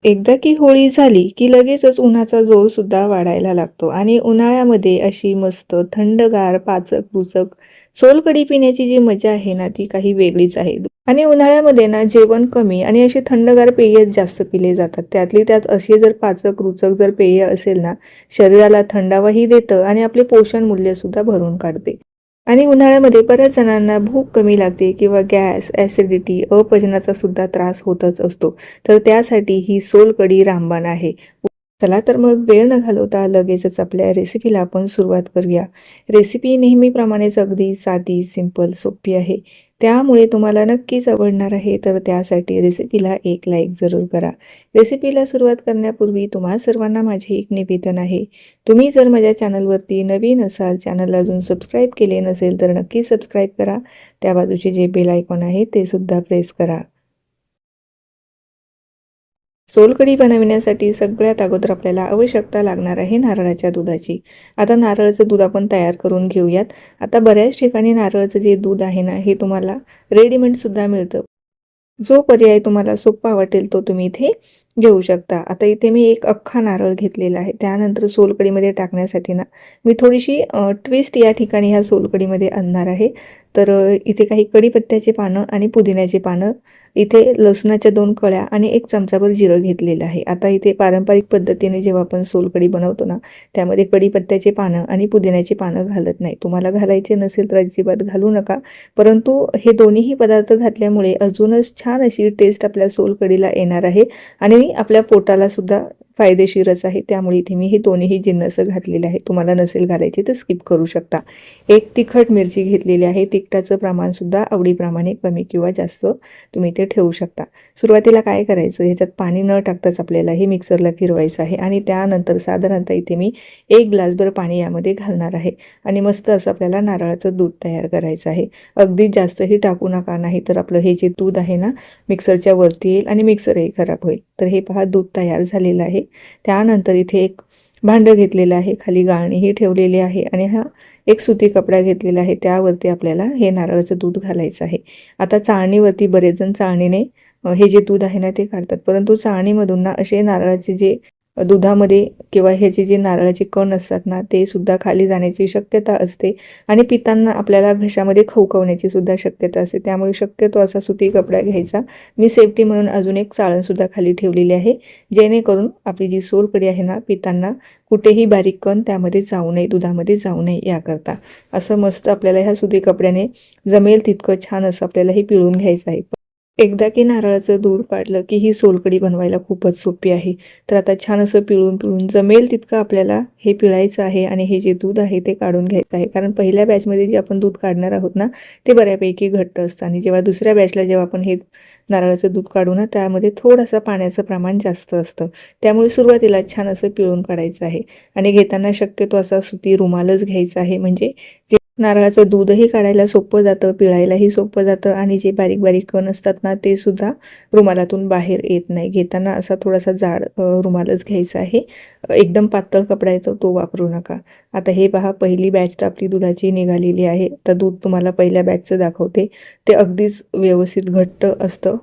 एकदा की होळी झाली की लगेचच उन्हाचा जोर सुद्धा वाढायला लागतो आणि उन्हाळ्यामध्ये अशी मस्त थंडगार पाचक रुचक सोलकढी पिण्याची जी मजा आहे ना ती काही वेगळीच आहे. आणि उन्हाळ्यामध्ये ना जेवण कमी आणि अशी थंडगार पेय जास्त पिले जातात. त्यातली त्यात अशी जर पाचक रुचक जर पेय असेल ना, शरीराला थंडावाही देतं आणि आपले पोषण मूल्य सुद्धा भरून काढते. आणि उन्हाळ्यामध्ये बऱ्याच जणांना भूक कमी लागते किंवा गॅस, ॲसिडिटी, अपचनाचा सुद्धा त्रास होतच असतो. तर त्यासाठी ही सोलकढी रामबाण आहे. चला तर मग वेळ न घालवता लगेचच आपल्या रेसिपीला आपण सुरुवात करूया. रेसिपी नेहमीप्रमाणेच अगदी साधी, सिंपल, सोपी आहे. त्यामुळे तुम्हाला नक्कीच आवडणार आहे. तर त्यासाठी रेसिपीला एक लाईक जरूर करा. रेसिपीला सुरुवात करण्यापूर्वी तुम्हा सर्वांना माझे एक निवेदन आहे. तुम्ही जर माझ्या चॅनलवरती नवीन असाल, चॅनलला अजून सबस्क्राईब केले नसेल तर नक्की सबस्क्राईब करा. त्या बाजूचे जे बेल आयकॉन आहे ते सुद्धा प्रेस करा. सोलकढी बनविण्यासाठी सगळ्यात अगोदर आपल्याला आवश्यकता लागणार आहे नारळाच्या दुधाची. आता नारळाचं दूध आपण तयार करून घेऊयात. आता बऱ्याच ठिकाणी नारळाचं जे दूध आहे ना, हे तुम्हाला रेडीमेडसुद्धा मिळतं. जो पर्याय तुम्हाला सोपा वाटेल तो तुम्ही इथे घेऊ शकता. आता इथे मी एक अख्खा नारळ घेतलेला आहे. त्यानंतर सोलकढीमध्ये टाकण्यासाठी ना, मी थोडीशी ट्विस्ट या ठिकाणी ह्या सोलकढीमध्ये आणणार आहे. तर इथे काही कढीपत्त्याची पानं आणि पुदिन्याची पानं, इथे लसणाच्या 2 कळ्या आणि 1 चमचाभर जिरं घेतलेलं आहे. आता इथे पारंपरिक पद्धतीने जेव्हा आपण सोलकढी बनवतो ना, त्यामध्ये कढीपत्त्याची पानं आणि पुदिन्याची पानं घालत नाही. तुम्हाला घालायचे नसेल तर अजिबात घालू नका. परंतु हे दोन्हीही पदार्थ घातल्यामुळे अजूनच छान अशी टेस्ट आपल्या सोलकढीला येणार आहे आणि आपल्या पोटाला सुद्धा फायदेशीरच आहे. त्यामुळे इथे मी हे दोन्हीही जिन्नस घातलेले आहे. तुम्हाला नसेल घालायचे तर स्किप करू शकता. एक तिखट मिरची घेतलेली आहे. तिखटाचं प्रमाणसुद्धा आवडीप्रमाणे कमी किंवा जास्त तुम्ही ते ठेवू शकता. सुरुवातीला काय करायचं, ह्याच्यात पाणी न टाकताच आपल्याला हे मिक्सरला फिरवायचं आहे आणि त्यानंतर साधारणतः इथे मी 1 ग्लासभर पाणी यामध्ये घालणार आहे आणि मस्त असं आपल्याला नारळाचं दूध तयार करायचं आहे. अगदी जास्तही टाकू नका, नाही तर आपलं हे जे दूध आहे ना मिक्सरच्या वरती येईल आणि मिक्सरही खराब होईल. तर हे पहा दूध तयार झालेलं आहे. त्यानंतर इथे एक भांडं घेतलेलं आहे, खाली गाळणीही ठेवलेली आहे आणि हा एक सुती कपडा घेतलेला आहे. त्यावरती आपल्याला हे नारळाचं दूध घालायचं आहे. आता चाळणीवरती बरेच जण चाळणीने हे जे दूध आहे ना ते काढतात, परंतु चाळणीमधून ना असे नारळाचे जे दुधामध्ये किंवा ह्याचे जे नारळाचे कण असतात ना ते सुद्धा खाली जाण्याची शक्यता असते आणि पितांना आपल्याला घशामध्ये खवखवण्याची सुद्धा शक्यता असते. त्यामुळे शक्यतो असा सुती कपडा घ्यायचा. मी सेफ्टी म्हणून अजून एक चाळणसुद्धा खाली ठेवलेली आहे, जेणेकरून आपली जी सोलकढी आहे ना पितांना कुठेही बारीक कण त्यामध्ये जाऊ नये, दुधामध्ये जाऊ नये याकरता. असं मस्त आपल्याला ह्या सुती कपड्याने जमेल तितकं छान असं आपल्याला हे पिळून घ्यायचं आहे. एकदा की नारळाचं दूध काढलं की ही सोलकढी बनवायला खूपच सोपी आहे. तर आता छान असं पिळून पिळून जमेल तितकं आपल्याला हे पिळायचं आहे आणि हे जे दूध आहे ते काढून घ्यायचं आहे. कारण पहिल्या बॅचमध्ये जे आपण दूध काढणार आहोत ना ते बऱ्यापैकी घट्ट असतं आणि जेव्हा दुसऱ्या बॅचला जेव्हा आपण हे नारळाचं दूध काढू ना त्यामध्ये थोडंसं पाण्याचं प्रमाण जास्त असतं. त्यामुळे सुरुवातीला छान असं पिळून काढायचं आहे आणि घेताना शक्यतो असा सुती रुमालच घ्यायचा आहे, म्हणजे नारळाचं दूधही काढायला सोपं जातं, पिळायलाही सोपं जातं आणि जे बारीक बारीक कण असतात ना ते सुद्धा रुमालातून बाहेर येत नाही. घेताना असा थोडासा जाड रुमालच घ्यायचा आहे. एकदम पातळ कपडा येतो तो वापरू नका. आता हे पहा पहिली बॅच तर आपली दुधाची निघालेली आहे. तर दूध तुम्हाला पहिल्या बॅचचं दाखवते. ते अगदीच व्यवस्थित घट्ट असतं.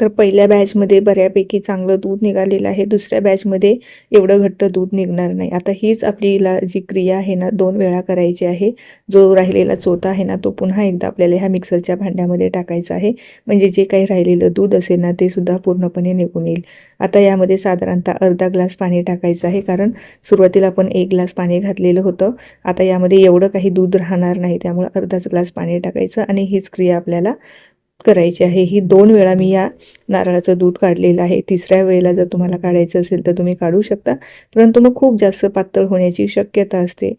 तर पहिल्या बॅचमध्ये बऱ्यापैकी चांगलं दूध निघालेलं आहे. दुसऱ्या बॅचमध्ये एवढं घट्ट दूध निघणार नाही. आता हीच आपलीला जी क्रिया आहे ना 2 वेळा करायची आहे. जो राहिलेला चोथा आहे ना तो पुन्हा एकदा आपल्याला ह्या मिक्सरच्या भांड्यामध्ये टाकायचा आहे, म्हणजे जे काही राहिलेलं दूध असेल ना ते सुद्धा पूर्णपणे निघून येईल. आता यामध्ये साधारणतः अर्धा ग्लास पाणी टाकायचं आहे, कारण सुरुवातीला आपण 1 ग्लास पाणी घातलेलं होतं. आता यामध्ये एवढं काही दूध राहणार नाही, त्यामुळे अर्धाच ग्लास पाणी टाकायचं आणि हीच क्रिया आपल्याला करायची आहे. ही 2 वेळा मी या नारळाचं दूध काढलेलं आहे. तिसऱ्या वेळेला जर तुम्हाला काढायचं असेल तर तुम्ही काढू शकता, परंतु मग खूप जास्त पातळ होण्याची शक्यता असते.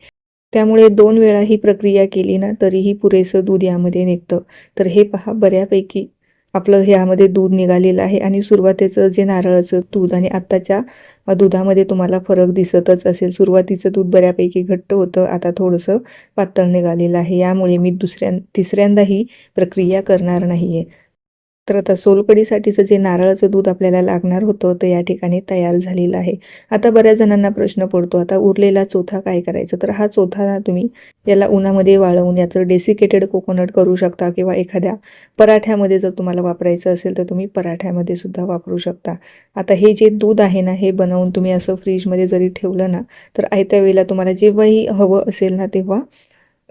त्यामुळे 2 वेळा ही प्रक्रिया केली ना तरीही पुरेसं दूध यामध्ये निघतं. तर हे पहा बऱ्यापैकी आपलं ह्यामध्ये दूध निघालेलं आहे आणि सुरुवातीचं जे नारळाचं दूध आणि आत्ताच्या दुधामध्ये तुम्हाला फरक दिसतच असेल. सुरुवातीचं दूध बऱ्यापैकी घट्ट होतं, आता थोडंसं पातळ निघालेलं आहे. यामुळे मी तिसऱ्यांदा ही प्रक्रिया करणार नाही आहे. तर आता सोलकडीसाठीचं जे नारळाचं दूध आपल्याला लागणार होतं ते या ठिकाणी तयार झालेलं आहे. आता बऱ्याच जणांना प्रश्न पडतो, आता उरलेला चोथा काय करायचं? तर हा चोथा ना तुम्ही याला उन्हामध्ये वाळवून याचं डेसिकेटेड कोकोनट करू शकता किंवा एखाद्या पराठ्यामध्ये जर तुम्हाला वापरायचं असेल तर तुम्ही पराठ्यामध्ये सुद्धा वापरू शकता. आता हे जे दूध आहे ना हे बनवून तुम्ही असं फ्रीजमध्ये जरी ठेवलं ना तर आयत्या वेळेला तुम्हाला जेव्हाही हवं असेल ना तेव्हा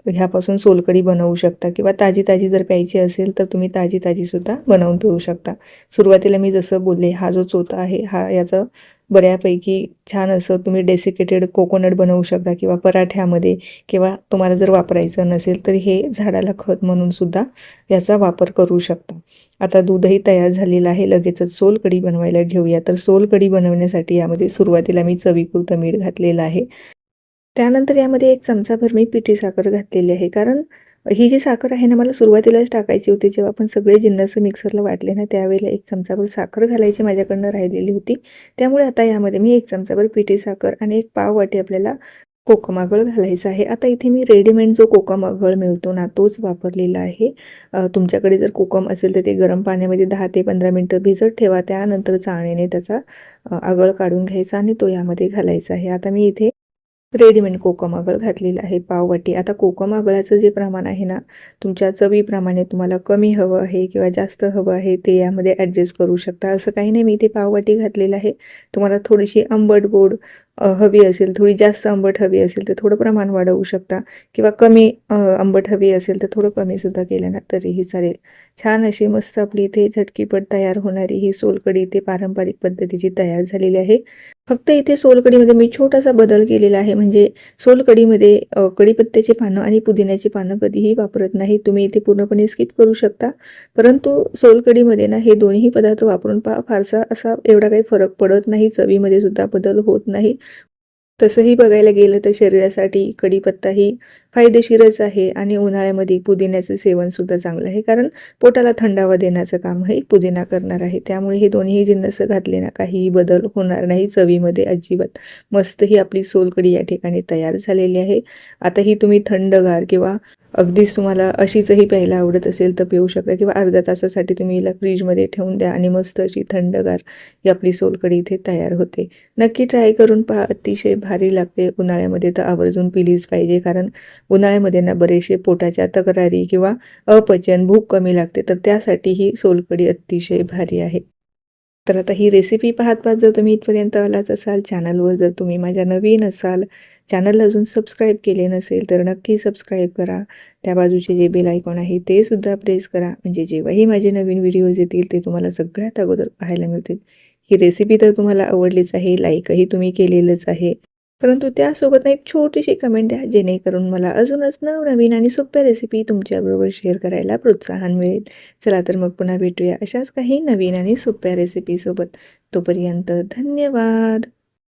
ह्यापासून सोलकढी बनवू शकता किंवा ताजी ताजी जर प्यायची असेल तर तुम्ही ताजी ताजीसुद्धा बनवून पिऊ शकता. सुरुवातीला मी जसं बोलले हा जो चोथा आहे हा याचं बऱ्यापैकी छान असं तुम्ही डेसिकेटेड कोकोनट बनवू शकता किंवा पराठ्यामध्ये किंवा तुम्हाला जर वापरायचं नसेल तर हे झाडाला खत म्हणून सुद्धा याचा वापर करू शकता. आता दूधही तयार झालेलं आहे. लगेचच सोलकढी बनवायला घेऊया. तर सोलकढी बनवण्यासाठी यामध्ये सुरुवातीला मी चवीपुरतं मीठ घातलेलं आहे. त्यानंतर यामध्ये 1 चमचाभर मी पिठी साखर घातलेली आहे. कारण ही जी साखर आहे ना मला सुरुवातीलाच टाकायची होती. जेव्हा आपण सगळे जिन्नस मिक्सरला वाटले ना त्यावेळेला 1 चमचाभर साखर घालायची माझ्याकडनं राहिलेली होती. त्यामुळे आता यामध्ये मी 1 चमचाभर पिठी साखर आणि 1 पाव वाटी आपल्याला कोकम आगळ घालायचं आहे. आता इथे मी रेडीमेड जो कोकम आगळ मिळतो ना तोच वापरलेला आहे. तुमच्याकडे जर कोकम असेल तर ते गरम पाण्यामध्ये 10 ते 15 मिनिटं भिजत ठेवा. त्यानंतर चाळणीने त्याचा आगळ काढून घ्यायचा आणि तो यामध्ये घालायचा आहे. आता मी इथे रेडीमेड कोकम आगळ घातलेलं आहे पाव वाटी. आता कोकम आगळाचं जे प्रमाण आहे ना तुमच्या चवीप्रमाणे तुम्हाला कमी हवं आहे किंवा जास्त हवं आहे ते यामध्ये ॲडजस्ट करू शकता. असं काही नाही, मी इथे पाव वाटी घातलेलं आहे. तुम्हाला थोडीशी आंबट गोड हवी असेल, थोडी जास्त आंबट हवी असेल तर थोडं प्रमाण वाढवू शकता किंवा कमी आंबट हवी असेल तर थोडं कमीसुद्धा केलं ना तरीही चालेल. छान अशी मस्त आपली इथे झटकीपट तयार होणारी ही सोलकढी इथे पारंपरिक पद्धतीची तयार झालेली आहे. फक्त इथे सोलकढीमध्ये मी छोटासा बदल केलेला आहे. म्हणजे सोलकढीमध्ये कढीपत्त्याची पानं आणि पुदिन्याची पानं कधीही वापरत नाही. तुम्ही इथे पूर्णपणे स्किप करू शकता. परंतु सोलकढीमध्ये ना हे दोन्ही पदार्थ वापरून पहा, फारसा असा एवढा काही फरक पडत नाही. चवीमध्ये सुद्धा बदल होत नाही. तसंही बघायला गेलं तर शरीरासाठी कढीपत्ता ही फायदेशीरच आहे आणि उन्हाळ्यामध्ये पुदिन्याचं सेवनसुद्धा चांगलं आहे. कारण पोटाला थंडावा देण्याचं काम हे पुदिना करणार आहे. त्यामुळे हे दोन्ही जिन्नस घातले ना काहीही बदल होणार नाही चवीमध्ये अजिबात. मस्त ही आपली सोलकढी या ठिकाणी तयार झालेली आहे. आता ही तुम्ही थंडगार किंवा अगदीच तुम्हाला अशीचही प्यायला आवडत असेल तर पिऊ शकता किंवा अर्ध्या तासासाठी तुम्ही हिला फ्रीजमध्ये ठेवून द्या आणि मस्त अशी थंडगार ही आपली सोलकढी इथे तयार होते. नक्की ट्राय करून पहा. अतिशय भारी लागते. उन्हाळ्यामध्ये तर आवर्जून पिलीच पाहिजे. कारण उन्हाळ्यामध्ये ना बरेचसे पोटाच्या तक्रारी किंवा अपचन, भूक कमी लागते तर त्यासाठी ही सोलकढी अतिशय भारी आहे. तर आता ही रेसिपी पाहत जर तुम्ही इथपर्यंत आलाच असाल, चॅनलवर जर तुम्ही माझ्या नवीन असाल, चॅनलला अजून सबस्क्राईब केले नसेल तर नक्की सबस्क्राईब करा. त्या बाजूचे जे बेल आयकॉन आहे ते सुद्धा प्रेस करा. म्हणजे जेव्हाही माझे नवीन व्हिडिओज येतील ते तुम्हाला सगळ्यात अगोदर पाहायला मिळतील. ही रेसिपी तर तुम्हाला आवडलीच आहे, लाईकही तुम्ही केलेलंच आहे. परंतु त्यासोबत ना एक छोटीशी कमेंट द्या, जेणेकरून मला अजूनच नवनवीन आणि सोप्या रेसिपी तुमच्याबरोबर शेअर करायला प्रोत्साहन मिळेल. चला तर मग पुन्हा भेटूया अशाच काही नवीन आणि सोप्या रेसिपीसोबत. तोपर्यंत धन्यवाद.